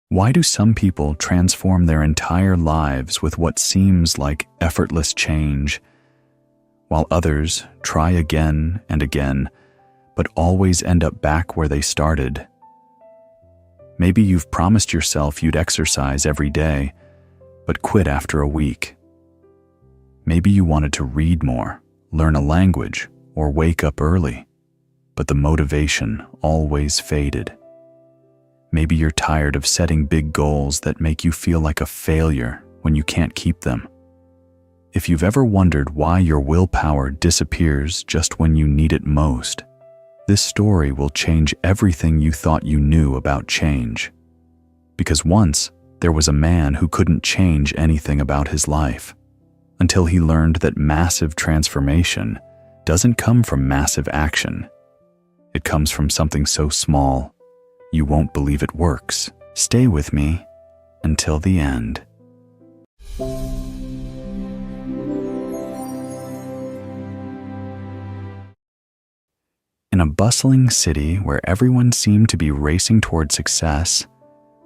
Why do some people transform their entire lives with what seems like effortless change, while others try again and again, but always end up back where they started? Maybe you've promised yourself you'd exercise every day, but quit after a week. Maybe you wanted to read more, learn a language, or wake up early, but the motivation always faded. Maybe you're tired of setting big goals that make you feel like a failure when you can't keep them. If you've ever wondered why your willpower disappears just when you need it most, this story will change everything you thought you knew about change. Because once, there was a man who couldn't change anything about his life, until he learned that massive transformation doesn't come from massive action. It comes from something so small, you won't believe it works. Stay with me until the end. In a bustling city where everyone seemed to be racing toward success,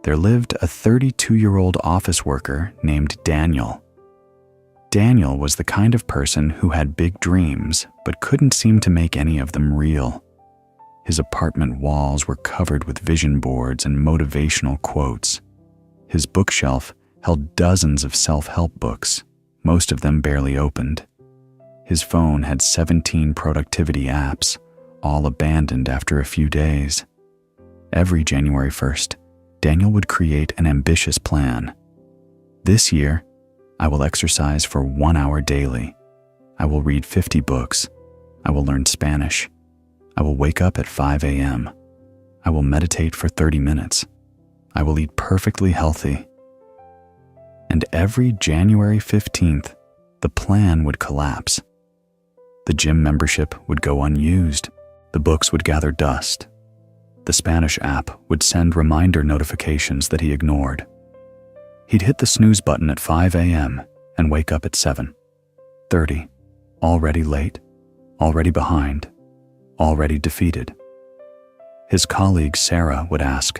there lived a 32-year-old office worker named Daniel. Daniel was the kind of person who had big dreams but couldn't seem to make any of them real. His apartment walls were covered with vision boards and motivational quotes. His bookshelf held dozens of self-help books, most of them barely opened. His phone had 17 productivity apps, all abandoned after a few days. Every January 1st, Daniel would create an ambitious plan. This year, I will exercise for 1 hour daily. I will read 50 books. I will learn Spanish. I will wake up at 5 a.m. I will meditate for 30 minutes. I will eat perfectly healthy. And every January 15th, the plan would collapse. The gym membership would go unused. The books would gather dust. The Spanish app would send reminder notifications that he ignored. He'd hit the snooze button at 5 a.m. and wake up at 7:30, already late, already behind, already defeated. His colleague Sarah would ask,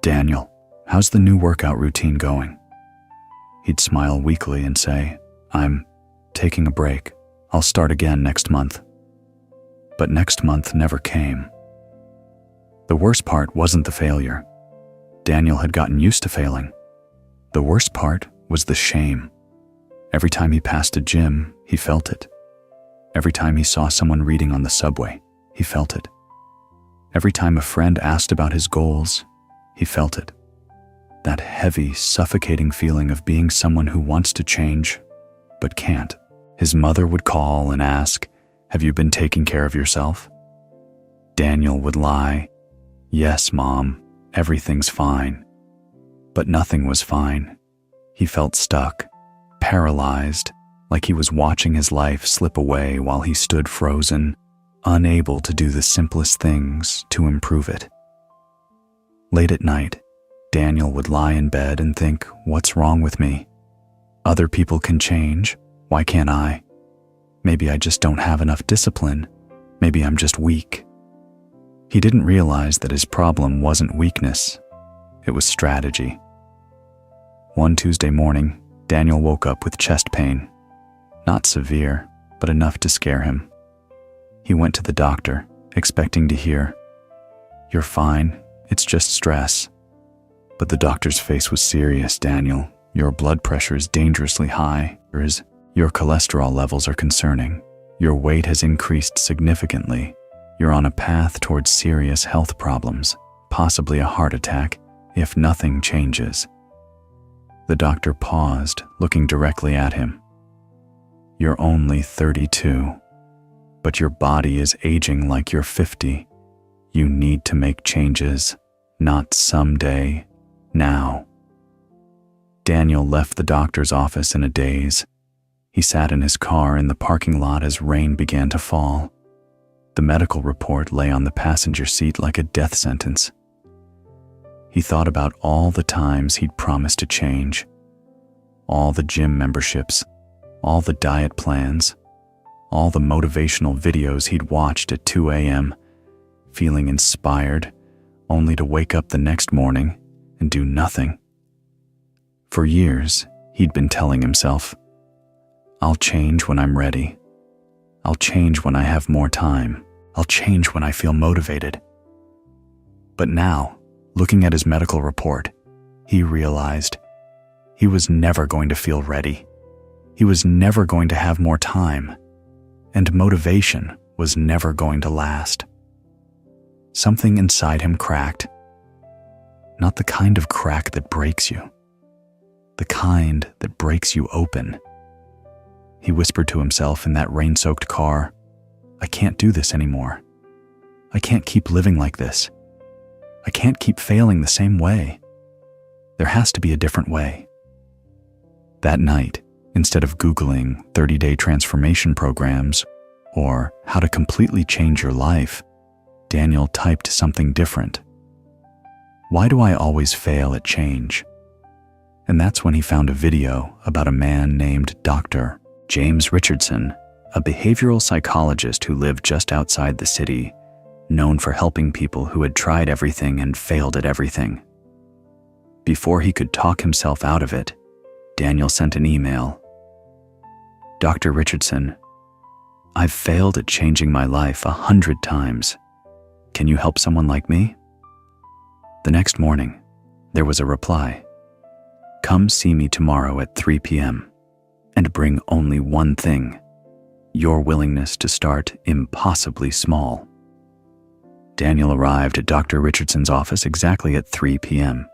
"Daniel, how's the new workout routine going?" He'd smile weakly and say, "I'm taking a break. I'll start again next month." But next month never came. The worst part wasn't the failure. Daniel had gotten used to failing. The worst part was the shame. Every time he passed a gym, he felt it. Every time he saw someone reading on the subway, he felt it. Every time a friend asked about his goals, he felt it. That heavy, suffocating feeling of being someone who wants to change, but can't. His mother would call and ask, "Have you been taking care of yourself?" Daniel would lie, "Yes, Mom, everything's fine." But nothing was fine. He felt stuck, paralyzed, like he was watching his life slip away while he stood frozen, unable to do the simplest things to improve it. Late at night, Daniel would lie in bed and think, "What's wrong with me? Other people can change. Why can't I? Maybe I just don't have enough discipline. Maybe I'm just weak." He didn't realize that his problem wasn't weakness. It was strategy. One Tuesday morning, Daniel woke up with chest pain. Not severe, but enough to scare him. He went to the doctor, expecting to hear, "You're fine, it's just stress." But the doctor's face was serious. "Daniel, your blood pressure is dangerously high. Your cholesterol levels are concerning. Your weight has increased significantly. You're on a path towards serious health problems, possibly a heart attack, if nothing changes." The doctor paused, looking directly at him. "You're only 32, but your body is aging like you're 50. You need to make changes, not someday, now." Daniel left the doctor's office in a daze. He sat in his car in the parking lot as rain began to fall. The medical report lay on the passenger seat like a death sentence. He thought about all the times he'd promised to change, all the gym memberships, all the diet plans, all the motivational videos he'd watched at 2 a.m., feeling inspired, only to wake up the next morning and do nothing. For years, he'd been telling himself, "I'll change when I'm ready. I'll change when I have more time. I'll change when I feel motivated." But now, looking at his medical report, he realized he was never going to feel ready. He was never going to have more time, and motivation was never going to last. Something inside him cracked. Not the kind of crack that breaks you, the kind that breaks you open. He whispered to himself in that rain-soaked car, "I can't do this anymore. I can't keep living like this. I can't keep failing the same way. There has to be a different way." That night, instead of Googling 30-day transformation programs or how to completely change your life, Daniel typed something different. "Why do I always fail at change?" And that's when he found a video about a man named Dr. James Richardson, a behavioral psychologist who lived just outside the city, known for helping people who had tried everything and failed at everything. Before he could talk himself out of it, Daniel sent an email. "Dr. Richardson, I've failed at changing my life 100 times. Can you help someone like me?" The next morning, there was a reply. "Come see me tomorrow at 3 p.m. and bring only one thing: your willingness to start impossibly small." Daniel arrived at Dr. Richardson's office exactly at 3 p.m.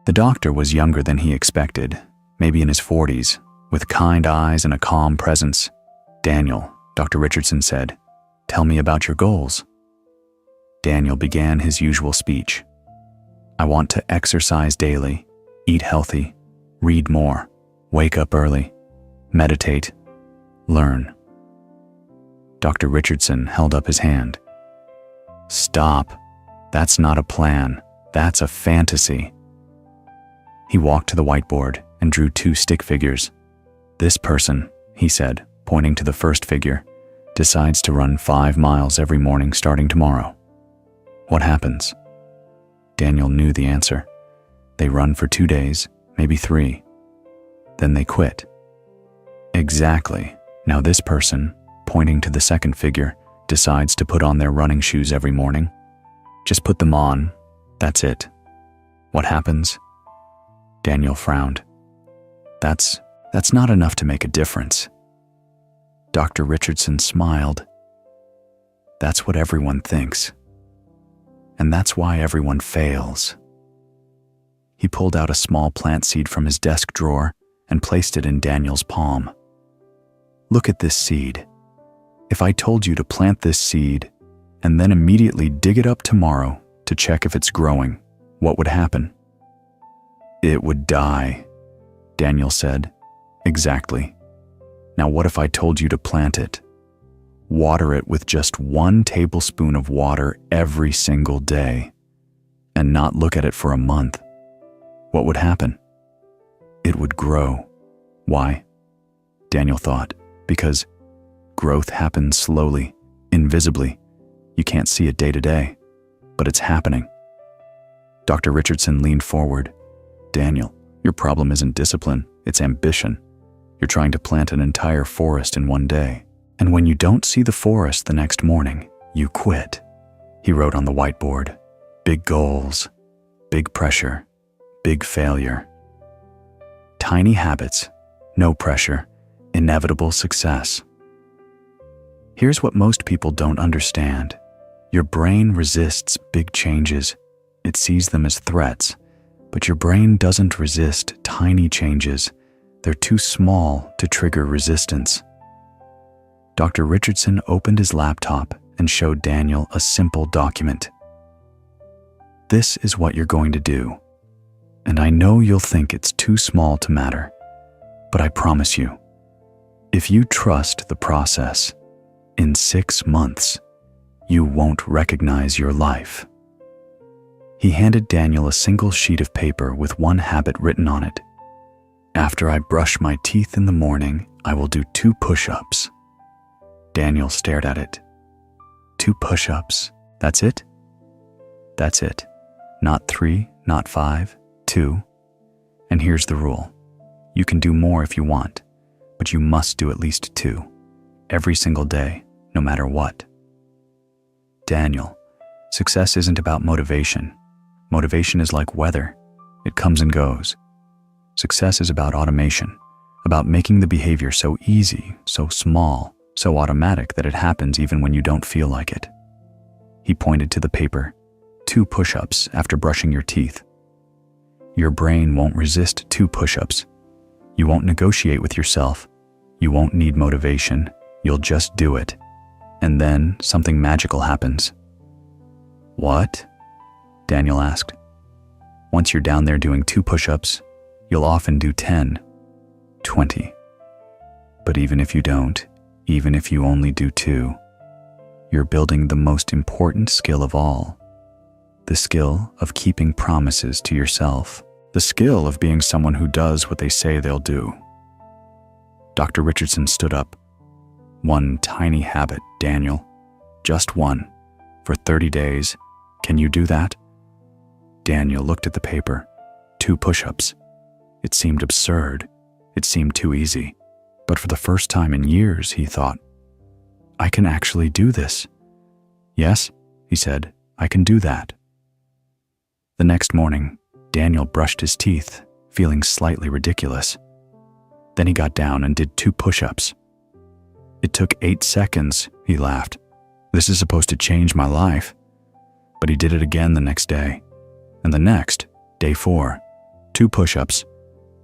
The doctor was younger than he expected, maybe in his 40s, with kind eyes and a calm presence. "Daniel," Dr. Richardson said, "tell me about your goals." Daniel began his usual speech. "I want to exercise daily, eat healthy, read more, wake up early, meditate, learn." Dr. Richardson held up his hand. "Stop. That's not a plan. That's a fantasy." He walked to the whiteboard and drew 2 stick figures. "This person," he said, pointing to the first figure, "decides to run 5 miles every morning starting tomorrow. What happens?" Daniel knew the answer. They run for 2 days, maybe 3. Then they quit. Exactly. Now this person, pointing to the second figure, decides to put on their running shoes every morning. Just put them on. That's it. What happens? Daniel frowned. That's not enough to make a difference." Dr. Richardson smiled. "That's what everyone thinks. And that's why everyone fails." He pulled out a small plant seed from his desk drawer and placed it in Daniel's palm. "Look at this seed. If I told you to plant this seed and then immediately dig it up tomorrow to check if it's growing, what would happen?" "It would die," Daniel said. "Exactly. Now what if I told you to plant it? Water it with just 1 tablespoon of water every single day, and not look at it for a month. What would happen?" "It would grow." "Why?" Daniel thought. "Because growth happens slowly, invisibly. You can't see it day to day, but it's happening." Dr. Richardson leaned forward. "Daniel, your problem isn't discipline, it's ambition. You're trying to plant an entire forest in 1 day. And when you don't see the forest the next morning, you quit." He wrote on the whiteboard, "Big goals, big pressure, big failure. Tiny habits, no pressure, inevitable success." Here's what most people don't understand. Your brain resists big changes. It sees them as threats, but your brain doesn't resist tiny changes. They're too small to trigger resistance. Dr. Richardson opened his laptop and showed Daniel a simple document. "This is what you're going to do. And I know you'll think it's too small to matter, but I promise you, if you trust the process, in 6 months, you won't recognize your life." He handed Daniel a single sheet of paper with 1 habit written on it. "After I brush my teeth in the morning, I will do 2 push-ups." Daniel stared at it. 2 push-ups, that's it? That's it. Not 3, not 5, 2. And here's the rule. You can do more if you want, but you must do at least 2, every single day, no matter what. Daniel, success isn't about motivation. Motivation is like weather. It comes and goes. Success is about automation, about making the behavior so easy, so small, so automatic that it happens even when you don't feel like it. He pointed to the paper. 2 push-ups after brushing your teeth. Your brain won't resist 2 push-ups. You won't negotiate with yourself. You won't need motivation. You'll just do it. And then something magical happens. What? Daniel asked. Once you're down there doing 2 push-ups, you'll often do 10, 20. But even if you don't, even if you only do 2, you're building the most important skill of all. The skill of keeping promises to yourself. The skill of being someone who does what they say they'll do. Dr. Richardson stood up. 1 tiny habit, Daniel. Just 1. For 30 days. Can you do that? Daniel looked at the paper. 2 push-ups. It seemed absurd. It seemed too easy. But for the first time in years, he thought, I can actually do this. Yes, he said, I can do that. The next morning, Daniel brushed his teeth, feeling slightly ridiculous. Then he got down and did 2 push-ups. It took 8 seconds, he laughed. This is supposed to change my life. But he did it again the next day. And the next, day 4, 2 push-ups.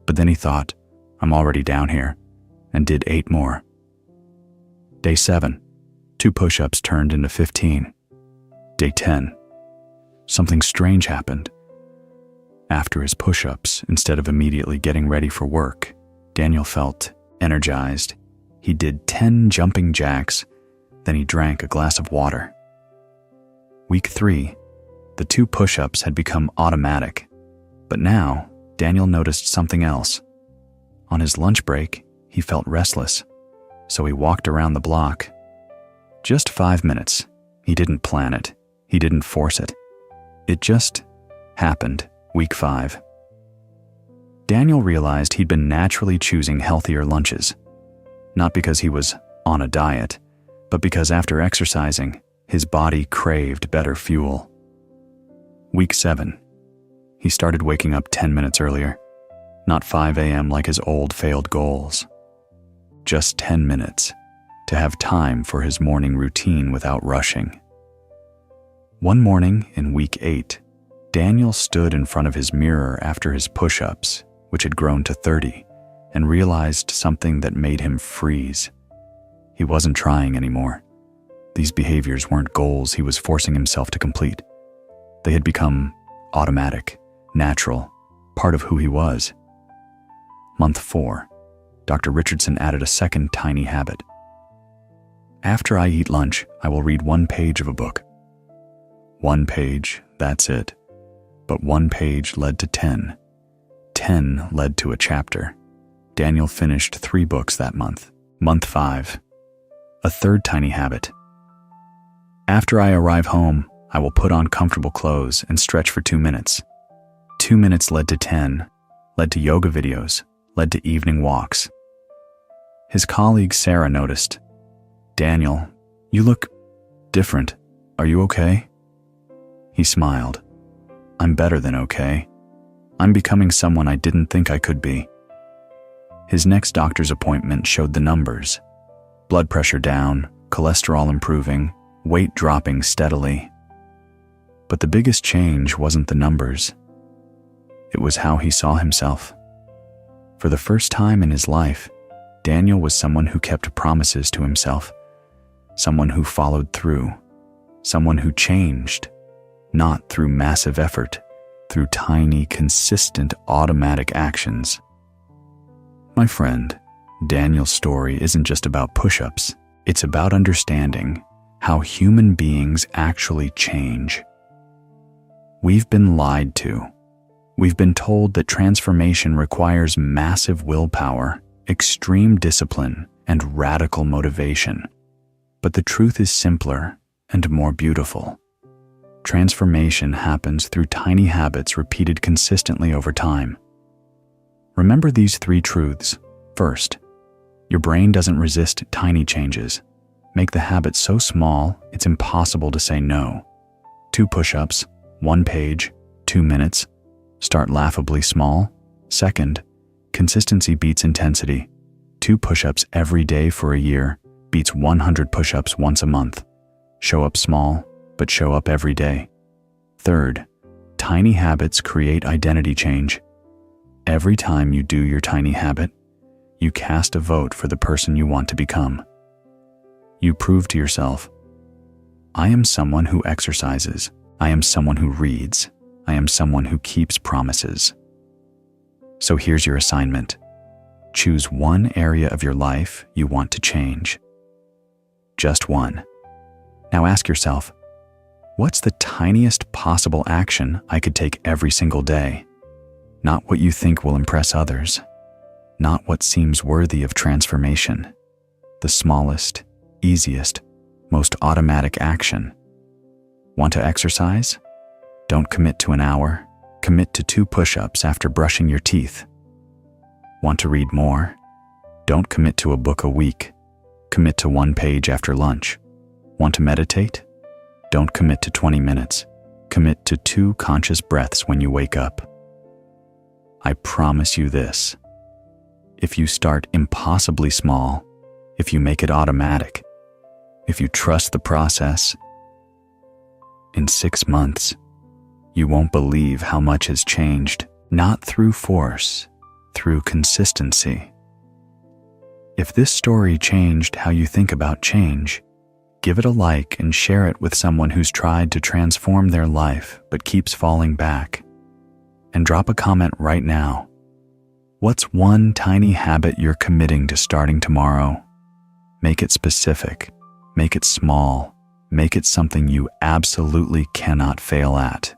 But then he thought, I'm already down here, and did 8 more. Day 7, 2 push-ups turned into 15. Day 10, something strange happened. After his push-ups, instead of immediately getting ready for work, Daniel felt energized. He did 10 jumping jacks, then he drank a glass of water. Week 3, the 2 push-ups had become automatic. But now, Daniel noticed something else. On his lunch break, he felt restless, so he walked around the block. Just 5 minutes. He didn't plan it. He didn't force it. It just happened. Week 5. Daniel realized he'd been naturally choosing healthier lunches, not because he was on a diet, but because after exercising, his body craved better fuel. Week 7. He started waking up 10 minutes earlier, not 5 a.m. like his old failed goals. Just 10 minutes to have time for his morning routine without rushing. One morning in week 8, Daniel stood in front of his mirror after his push-ups, which had grown to 30, and realized something that made him freeze. He wasn't trying anymore. These behaviors weren't goals he was forcing himself to complete. They had become automatic, natural, part of who he was. Month 4, Dr. Richardson added a second tiny habit. After I eat lunch, I will read 1 page of a book. 1 page, that's it. But 1 page led to 10. 10 led to a chapter. Daniel finished 3 books that month. Month 5, a third tiny habit. After I arrive home, I will put on comfortable clothes and stretch for 2 minutes. 2 minutes led to 10, led to yoga videos, led to evening walks. His colleague Sarah noticed, Daniel, you look different. Are you okay? He smiled. I'm better than okay. I'm becoming someone I didn't think I could be. His next doctor's appointment showed the numbers. Blood pressure down, cholesterol improving, weight dropping steadily. But the biggest change wasn't the numbers. It was how he saw himself. For the first time in his life, Daniel was someone who kept promises to himself, someone who followed through, someone who changed, not through massive effort, through tiny, consistent, automatic actions. My friend, Daniel's story isn't just about push-ups. It's about understanding how human beings actually change. We've been lied to. We've been told that transformation requires massive willpower, extreme discipline, and radical motivation. But the truth is simpler and more beautiful. Transformation happens through tiny habits repeated consistently over time. Remember these 3 truths. First, your brain doesn't resist tiny changes. Make the habit so small, it's impossible to say no. 2 push-ups, 1 page, 2 minutes. Start laughably small. Second, consistency beats intensity. 2 push-ups every day for a year beats 100 push-ups once a month. Show up small, but show up every day. Third, tiny habits create identity change. Every time you do your tiny habit, you cast a vote for the person you want to become. You prove to yourself, I am someone who exercises. I am someone who reads. I am someone who keeps promises. So here's your assignment. Choose one area of your life you want to change. Just one. Now ask yourself, what's the tiniest possible action I could take every single day? Not what you think will impress others. Not what seems worthy of transformation. The smallest, easiest, most automatic action. Want to exercise? Don't commit to an hour. Commit to 2 push-ups after brushing your teeth. Want to read more? Don't commit to a book a week. Commit to 1 page after lunch. Want to meditate? Don't commit to 20 minutes. Commit to 2 conscious breaths when you wake up. I promise you this. If you start impossibly small, if you make it automatic, if you trust the process, in 6 months, you won't believe how much has changed, not through force, through consistency. If this story changed how you think about change, give it a like and share it with someone who's tried to transform their life but keeps falling back. And drop a comment right now. What's one tiny habit you're committing to starting tomorrow? Make it specific. Make it small. Make it something you absolutely cannot fail at.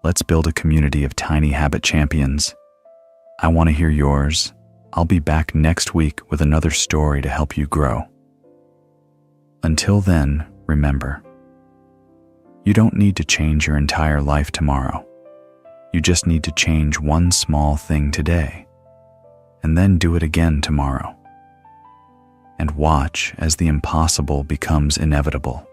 Let's build a community of tiny habit champions. I want to hear yours. I'll be back next week with another story to help you grow. Until then, remember, you don't need to change your entire life tomorrow. You just need to change one small thing today, and then do it again tomorrow. And watch as the impossible becomes inevitable.